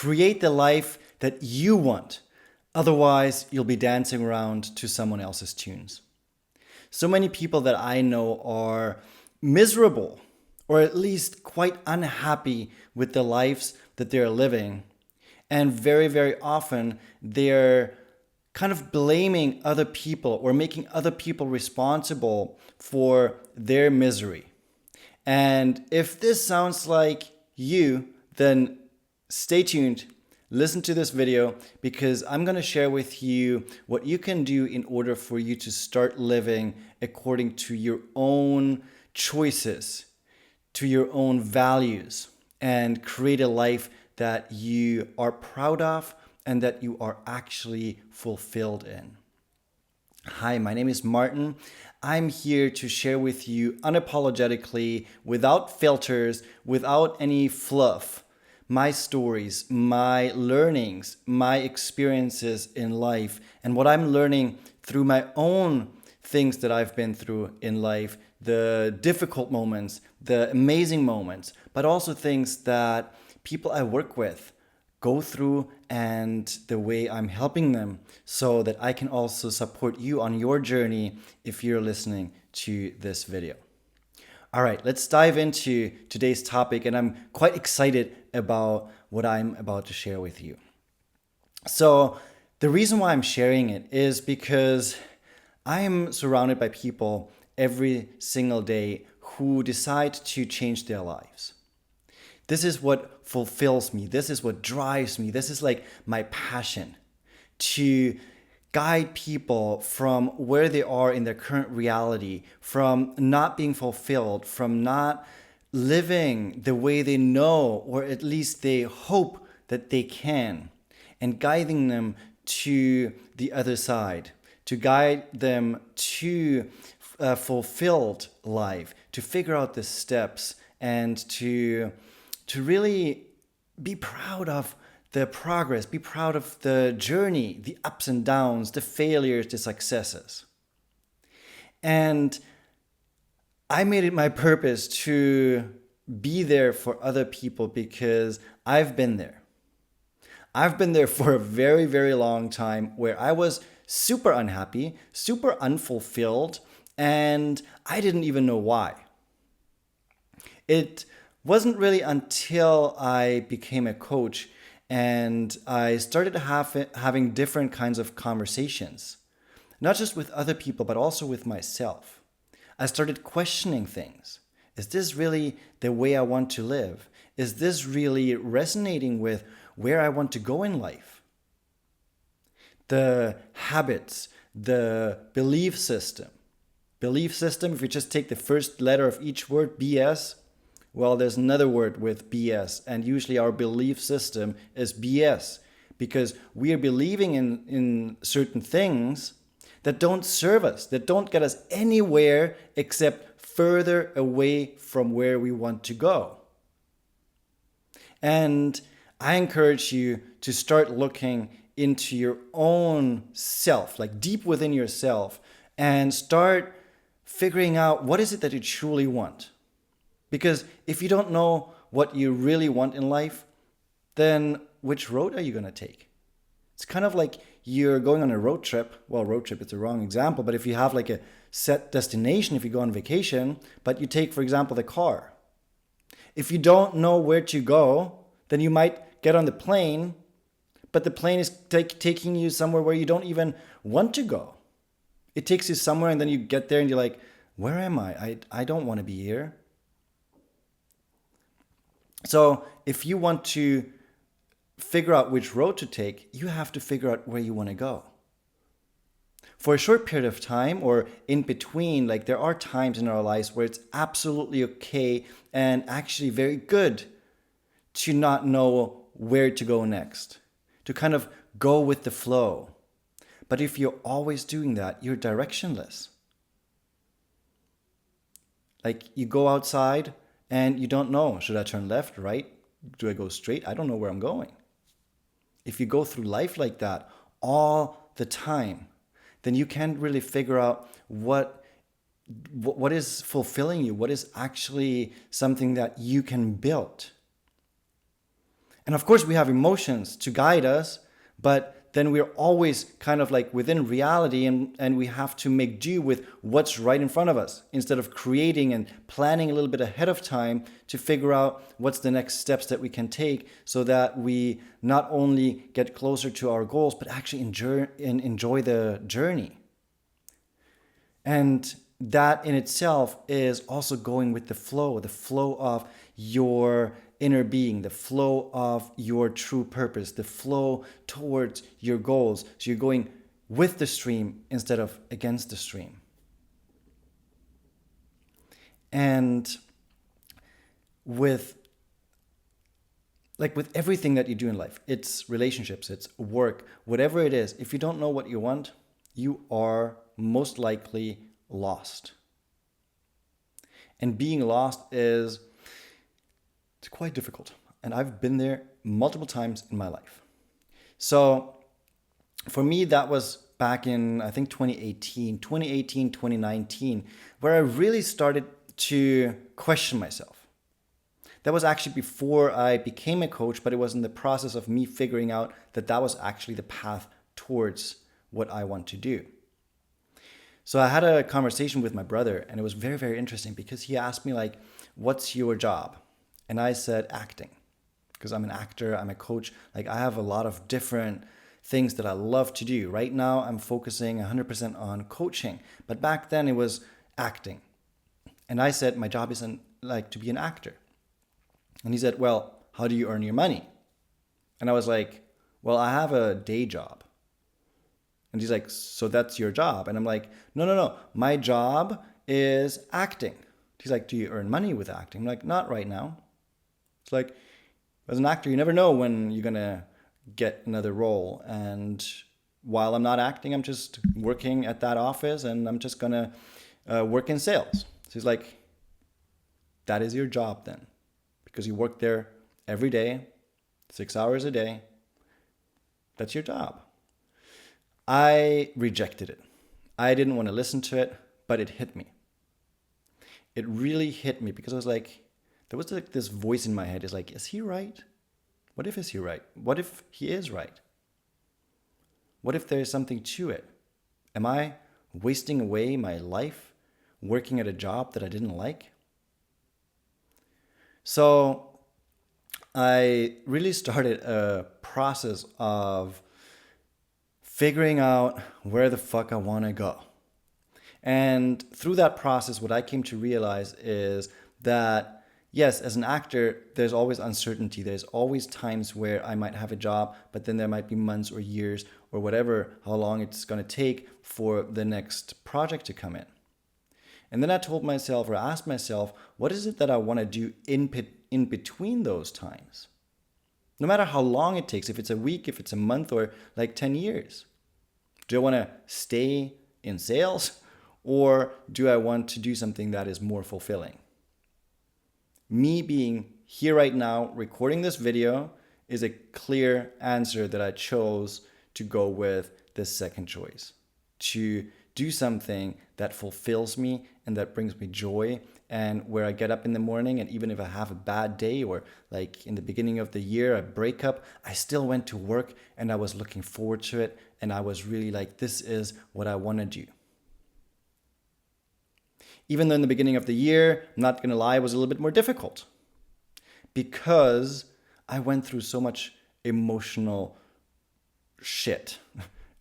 Create the life that you want. Otherwise, you'll be dancing around to someone else's tunes. So many people that I know are miserable or at least quite unhappy with the lives that they're living. And very, very often they're kind of blaming other people or making other people responsible for their misery. And if this sounds like you, then stay tuned. Listen to this video because I'm going to share with you what you can do in order for you to start living according to your own choices, to your own values, and create a life that you are proud of and that you are actually fulfilled in. Hi, my name is Martin. I'm here to share with you unapologetically, without filters, without any fluff, my stories, my learnings, my experiences in life, and what I'm learning through my own things that I've been through in life, the difficult moments, the amazing moments, but also things that people I work with go through and the way I'm helping them so that I can also support you on your journey if you're listening to this video. All right, let's dive into today's topic, and I'm quite excited about what I'm about to share with you. So, the reason why I'm sharing it is because I'm surrounded by people every single day who decide to change their lives. This is what fulfills me. This is what drives me. This is like my passion to guide people from where they are in their current reality, from not being fulfilled, from not living the way they know, or at least they hope that they can, and guiding them to the other side, to guide them to a fulfilled life, to figure out the steps and to really be proud of the progress, be proud of the journey, the ups and downs, the failures, the successes. And I made it my purpose to be there for other people because I've been there. I've been there for a very, very long time where I was super unhappy, super unfulfilled, and I didn't even know why. It wasn't really until I became a coach and I started having different kinds of conversations, not just with other people, but also with myself. I started questioning things. Is this really the way I want to live? Is this really resonating with where I want to go in life? The habits, the belief system. Belief system, if you just take the first letter of each word, BS, well, there's another word with BS, and usually our belief system is BS because we are believing in certain things that don't serve us, that don't get us anywhere except further away from where we want to go. And I encourage you to start looking into your own self, like deep within yourself, and start figuring out what is it that you truly want. Because if you don't know what you really want in life, then which road are you going to take? It's kind of like you're going on a road trip. Well, road trip is the wrong example, but if you have like a set destination, if you go on vacation, but you take, for example, the car. If you don't know where to go, then you might get on the plane, but the plane is taking you somewhere where you don't even want to go. It takes you somewhere and then you get there and you're like, where am I? I don't want to be here. So if you want to figure out which road to take, you have to figure out where you want to go. For a short period of time or in between, like there are times in our lives where it's absolutely okay and actually very good to not know where to go next, to kind of go with the flow. But if you're always doing that, you're directionless. Like you go outside and you don't know, should I turn left, right? Do I go straight? I don't know where I'm going. If you go through life like that all the time, then you can't really figure out what is fulfilling you, what is actually something that you can build. And of course, we have emotions to guide us, but then we're always kind of like within reality, and we have to make do with what's right in front of us instead of creating and planning a little bit ahead of time to figure out what's the next steps that we can take so that we not only get closer to our goals, but actually enjoy the journey. And that in itself is also going with the flow of your inner being, the flow of your true purpose, the flow towards your goals. So you're going with the stream instead of against the stream. And with everything that you do in life, it's relationships, it's work, whatever it is, if you don't know what you want, you are most likely lost. And being lost it's quite difficult. And I've been there multiple times in my life. So for me, that was back in, I think, 2019, where I really started to question myself. That was actually before I became a coach, but it was in the process of me figuring out that that was actually the path towards what I want to do. So I had a conversation with my brother, and it was very, very interesting because he asked me, like, what's your job? And I said acting, because I'm an actor, I'm a coach. Like, I have a lot of different things that I love to do. Right now, I'm focusing 100% on coaching, but back then it was acting. And I said, my job isn't like to be an actor. And he said, well, how do you earn your money? And I was like, well, I have a day job. And he's like, so that's your job? And I'm like, no. My job is acting. He's like, do you earn money with acting? I'm like, not right now. It's like, as an actor, you never know when you're going to get another role. And while I'm not acting, I'm just working at that office and I'm just going to work in sales. So he's like, that is your job then. Because you work there every day, 6 hours a day. That's your job. I rejected it. I didn't want to listen to it, but it hit me. It really hit me because I was like, there was like this voice in my head. It's like, is he right? What if is he right? What if he is right? What if there's something to it? Am I wasting away my life working at a job that I didn't like? So I really started a process of figuring out where the fuck I want to go. And through that process, what I came to realize is that, yes, as an actor, there's always uncertainty. There's always times where I might have a job, but then there might be months or years or whatever, how long it's going to take for the next project to come in. And then I told myself, or asked myself, what is it that I want to do in between those times? No matter how long it takes, if it's a week, if it's a month, or like 10 years. Do I want to stay in sales, or do I want to do something that is more fulfilling? Me being here right now, recording this video, is a clear answer that I chose to go with this second choice. To do something that fulfills me and that brings me joy, and where I get up in the morning, and even if I have a bad day, or like in the beginning of the year, I break up, I still went to work and I was looking forward to it, and I was really like, this is what I want to do. Even though in the beginning of the year, I'm not going to lie, it was a little bit more difficult because I went through so much emotional shit.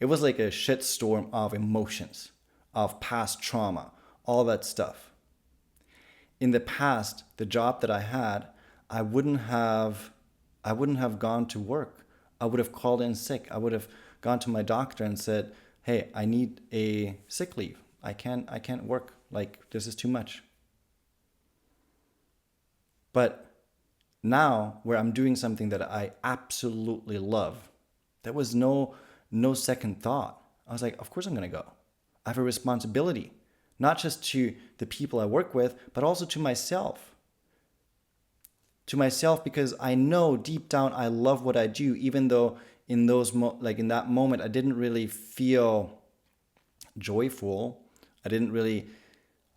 It was like a shitstorm of emotions, of past trauma, all that stuff. In the past, the job that I had, I wouldn't have gone to work. I would have called in sick. I would have gone to my doctor and said, hey, I need a sick leave. I can't work. Like, this is too much. But now, where I'm doing something that I absolutely love, there was no second thought. I was like, of course I'm going to go. I have a responsibility, not just to the people I work with, but also to myself. To myself, because I know deep down I love what I do, even though in those in that moment I didn't really feel joyful. I didn't really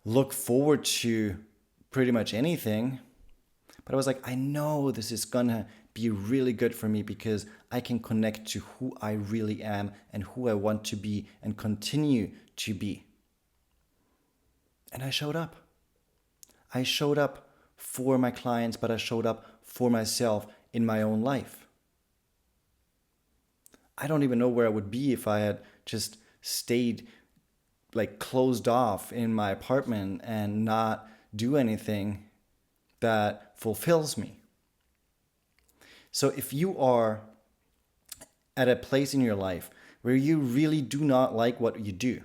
look forward to pretty much anything. But I was like, I know this is gonna be really good for me because I can connect to who I really am and who I want to be and continue to be. And I showed up. I showed up for my clients, but I showed up for myself in my own life. I don't even know where I would be if I had just stayed like closed off in my apartment and not do anything that fulfills me. So if you are at a place in your life where you really do not like what you do,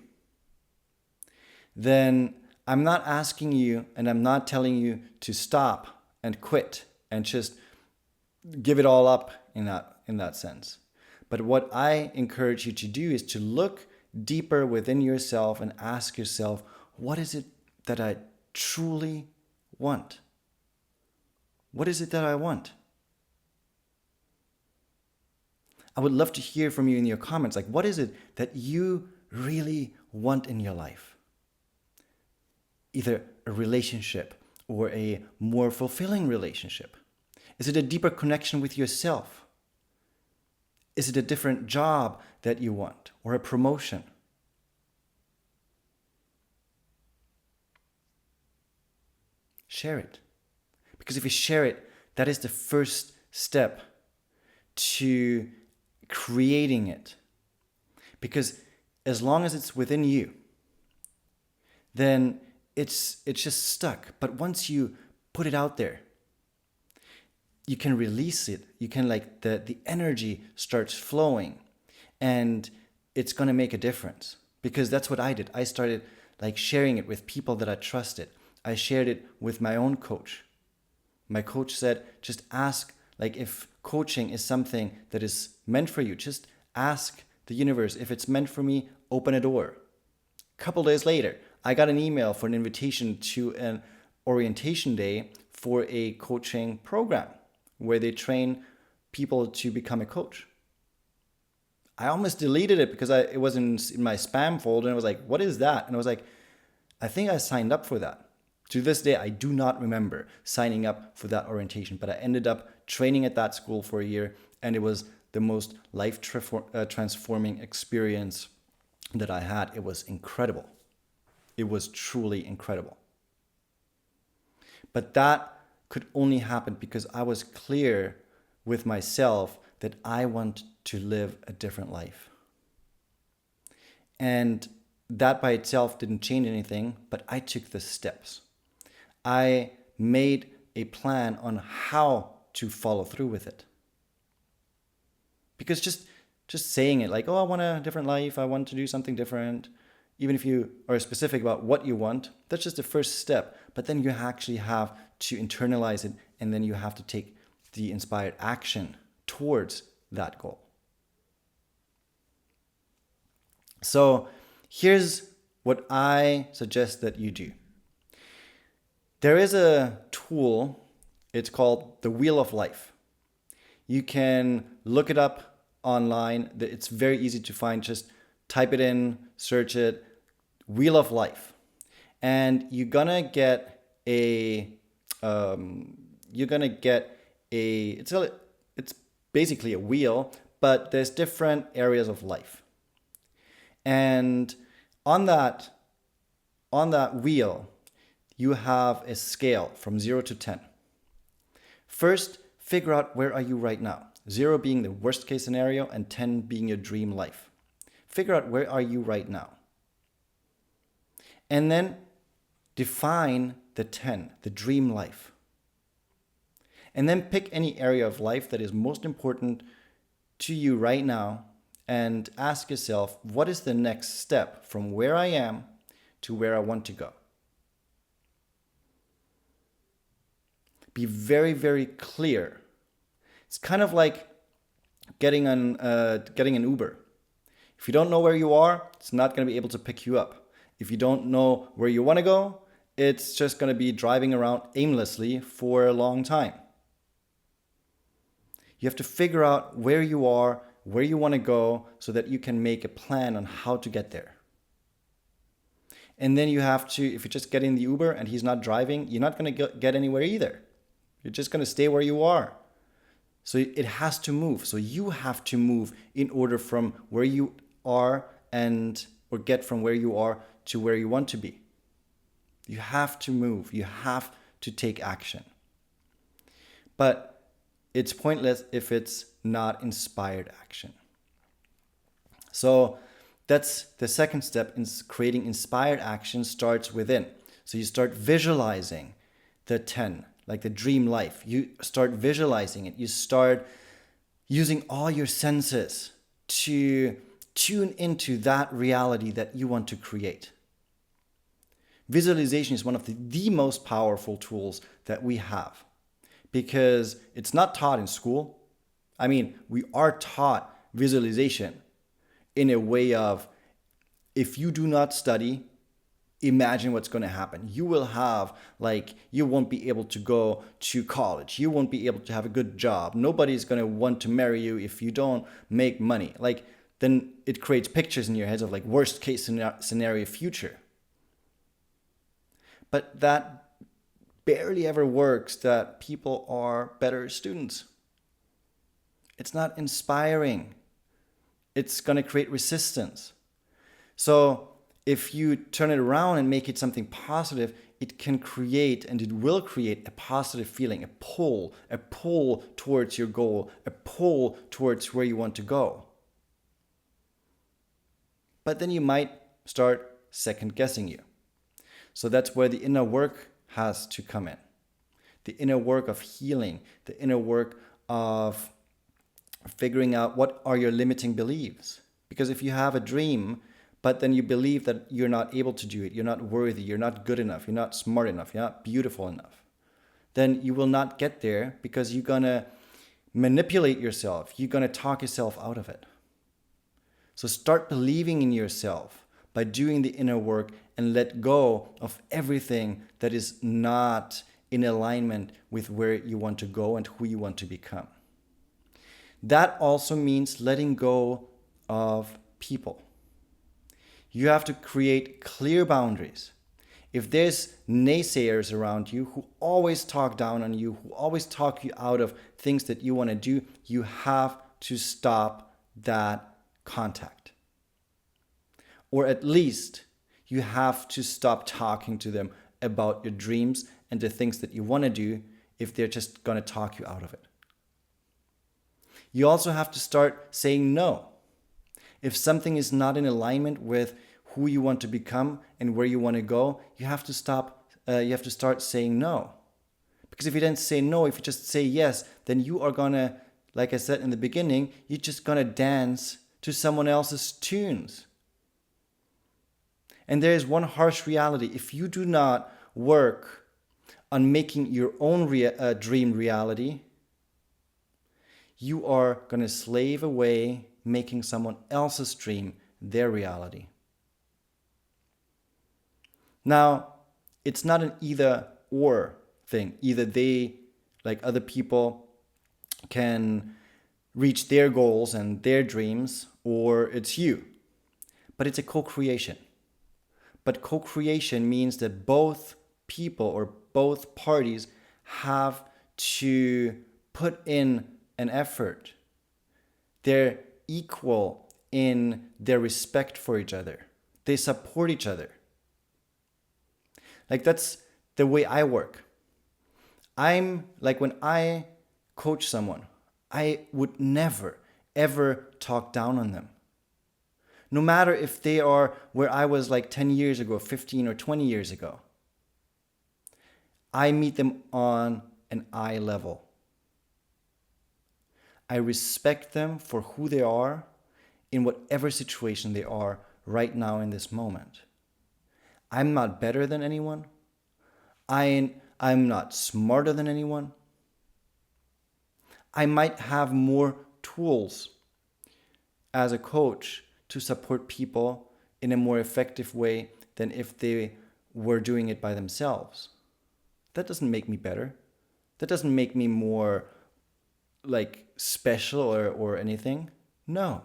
then I'm not asking you and I'm not telling you to stop and quit and just give it all up in that sense. But what I encourage you to do is to look deeper within yourself and ask yourself, what is it that I truly want? What is it that I want? I would love to hear from you in your comments. Like, what is it that you really want in your life? Either a relationship or a more fulfilling relationship. Is it a deeper connection with yourself? Is it a different job that you want or a promotion? Share it. Because if you share it, that is the first step to creating it. Because as long as it's within you, then it's just stuck. But once you put it out there, you can release it. You can the energy starts flowing and it's going to make a difference. Because that's what I did. I started sharing it with people that I trusted. I shared it with my own coach. My coach said, just ask, if coaching is something that is meant for you, just ask the universe. If it's meant for me, open a door. A couple days later, I got an email for an invitation to an orientation day for a coaching program where they train people to become a coach. I almost deleted it because it was in my spam folder, and I was like, what is that? And I was like, I think I signed up for that. To this day, I do not remember signing up for that orientation, but I ended up training at that school for a year, and it was the most life-transforming experience that I had. It was incredible. It was truly incredible. But that could only happen because I was clear with myself that I want to live a different life. And that by itself didn't change anything, but I took the steps. I made a plan on how to follow through with it. Because just saying it I want a different life, I want to do something different, even if you are specific about what you want, that's just the first step. But then you actually have to internalize it, and then you have to take the inspired action towards that goal. So here's what I suggest that you do. There is a tool, it's called the Wheel of Life. You can look it up online. It's very easy to find. Just type it in, search it, Wheel of Life. And you're gonna get it's basically a wheel, but there's different areas of life. And on that wheel, you have a scale from 0 to 10. First, figure out where are you right now. 0 being the worst case scenario and 10 being your dream life. Figure out where are you right now. And then define the 10, the dream life. And then pick any area of life that is most important to you right now and ask yourself, what is the next step from where I am to where I want to go? Be very, very clear. It's kind of like getting an Uber. If you don't know where you are, it's not going to be able to pick you up. If you don't know where you want to go, it's just going to be driving around aimlessly for a long time. You have to figure out where you are, where you want to go, so that you can make a plan on how to get there. And then you have to, if you just get in the Uber and he's not driving, you're not going to get anywhere either. You're just going to stay where you are. So it has to move. So you have to move in order from where you are or get from where you are to where you want to be. You have to move. You have to take action. But it's pointless if it's not inspired action. So that's the second step in creating inspired action, starts within. So you start visualizing the 10, like the dream life. You start visualizing it. You start using all your senses to tune into that reality that you want to create. Visualization is one of the most powerful tools that we have, because it's not taught in school. I mean, we are taught visualization in a way of, if you do not study, imagine what's going to happen. You will have, you won't be able to go to college. You won't be able to have a good job. Nobody's going to want to marry you if you don't make money. Then it creates pictures in your heads of worst case scenario future. But that barely ever works, that people are better students. It's not inspiring. It's going to create resistance. So if you turn it around and make it something positive, it can create, and it will create, a positive feeling, a pull towards your goal, a pull towards where you want to go. But then you might start second guessing you. So that's where the inner work has to come in. The inner work of healing, the inner work of figuring out what are your limiting beliefs. Because if you have a dream, but then you believe that you're not able to do it, you're not worthy, you're not good enough, you're not smart enough, you're not beautiful enough, then you will not get there, because you're going to manipulate yourself. You're going to talk yourself out of it. So start believing in yourself by doing the inner work, and let go of everything that is not in alignment with where you want to go and who you want to become. That also means letting go of people. You have to create clear boundaries. If there's naysayers around you who always talk down on you, who always talk you out of things that you want to do, you have to stop that contact. Or at least you have to stop talking to them about your dreams and the things that you want to do if they're just going to talk you out of it. You also have to start saying no. If something is not in alignment with who you want to become and where you want to go, you have to start saying no. Because if you don't say no, if you just say yes, then you are going to, like I said in the beginning, you're just going to dance to someone else's tunes. And there is one harsh reality. If you do not work on making your own dream reality, you are going to slave away making someone else's dream their reality. Now, it's not an either or thing. Either they, like other people, can reach their goals and their dreams, or it's you. But it's a co-creation. But co-creation means that both people or both parties have to put in an effort. They're equal in their respect for each other. They support each other. That's the way I work. When I coach someone, I would never, ever talk down on them. No matter if they are where I was 10 years ago, 15 or 20 years ago. I meet them on an eye level. I respect them for who they are in whatever situation they are right now in this moment. I'm not better than anyone. I'm not smarter than anyone. I might have more tools as a coach to support people in a more effective way than if they were doing it by themselves. That doesn't make me better. That doesn't make me more special or anything. No.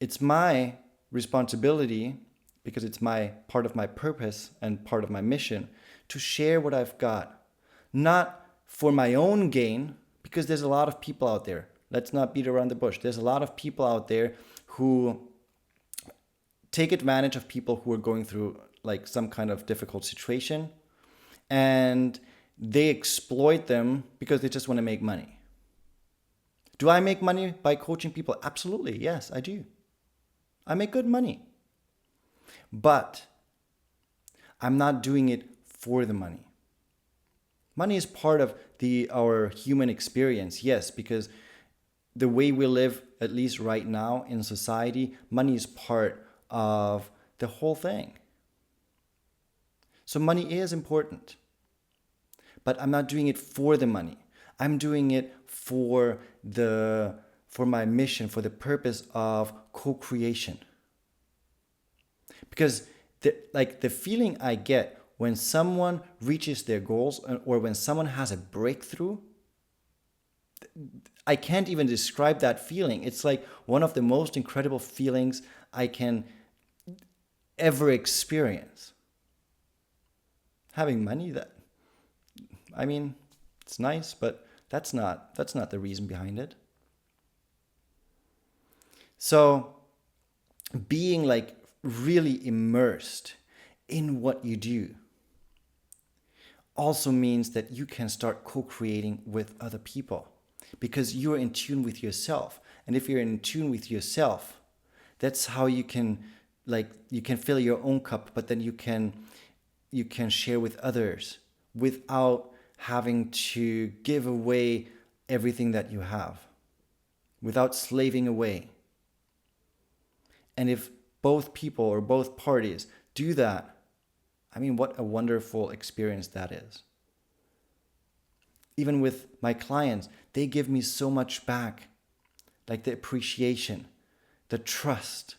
It's my responsibility, because it's part of my purpose and part of my mission, to share what I've got. Not for my own gain, because there's a lot of people out there. Let's not beat around the bush. There's a lot of people out there who take advantage of people who are going through like some kind of difficult situation, and they exploit them because they just want to make money. Do I make money by coaching people? Absolutely. Yes, I do. I make good money. But I'm not doing it for the money. Money is part of our human experience, yes, because the way we live, at least right now in society, money is part of the whole thing. So money is important. But I'm not doing it for the money. I'm doing it for my mission, for the purpose of co-creation. Because the feeling I get when someone reaches their goals or when someone has a breakthrough, I can't even describe that feeling. It's like one of the most incredible feelings I can ever experience. Having money, it's nice, but that's not the reason behind it. So being like really immersed in what you do also means that you can start co-creating with other people because you're in tune with yourself. And if you're in tune with yourself, that's how you can fill your own cup, but then you can share with others without having to give away everything that you have, without slaving away. And if both people or both parties do that, what a wonderful experience that is. Even with my clients, they give me so much back, like the appreciation, the trust.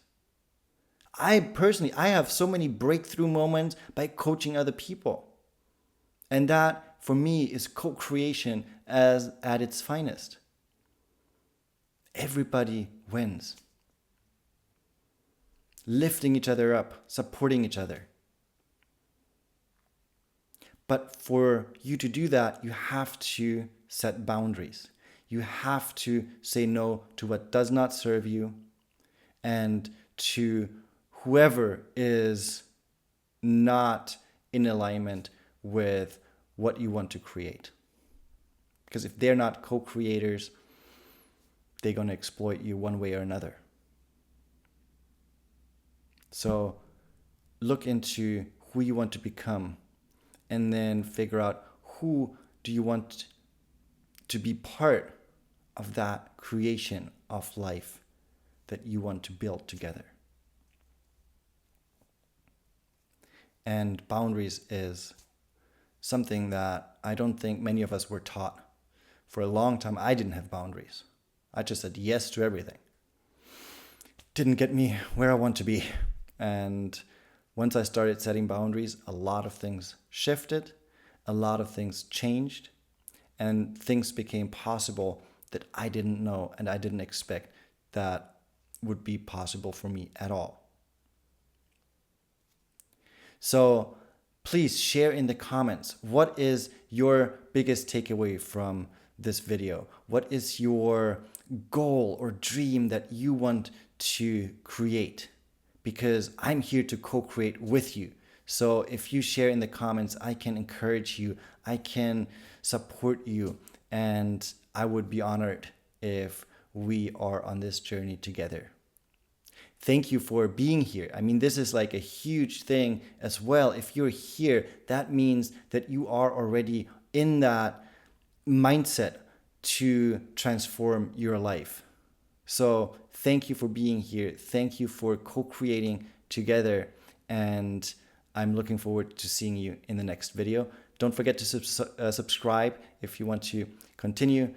I have so many breakthrough moments by coaching other people. And that, for me, is co-creation at its finest. Everybody wins. Lifting each other up, supporting each other. But for you to do that, you have to set boundaries. You have to say no to what does not serve you and to whoever is not in alignment with what you want to create. Because if they're not co-creators, they're going to exploit you one way or another. So look into who you want to become and then figure out who do you want to be part of that creation of life that you want to build together. And boundaries is something that I don't think many of us were taught. For a long time, I didn't have boundaries. I just said yes to everything. Didn't get me where I want to be. And once I started setting boundaries, a lot of things shifted, a lot of things changed, and things became possible that I didn't know and I didn't expect that would be possible for me at all. So please share in the comments, what is your biggest takeaway from this video? What is your goal or dream that you want to create? Because I'm here to co-create with you. So if you share in the comments, I can encourage you, I can support you, and I would be honored if we are on this journey together. Thank you for being here. This is like a huge thing as well. If you're here, that means that you are already in that mindset to transform your life. So thank you for being here. Thank you for co-creating together. And I'm looking forward to seeing you in the next video. Don't forget to subscribe if you want to continue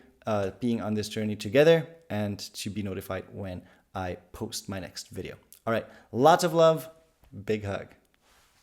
being on this journey together and to be notified when I post my next video. All right, lots of love, big hug.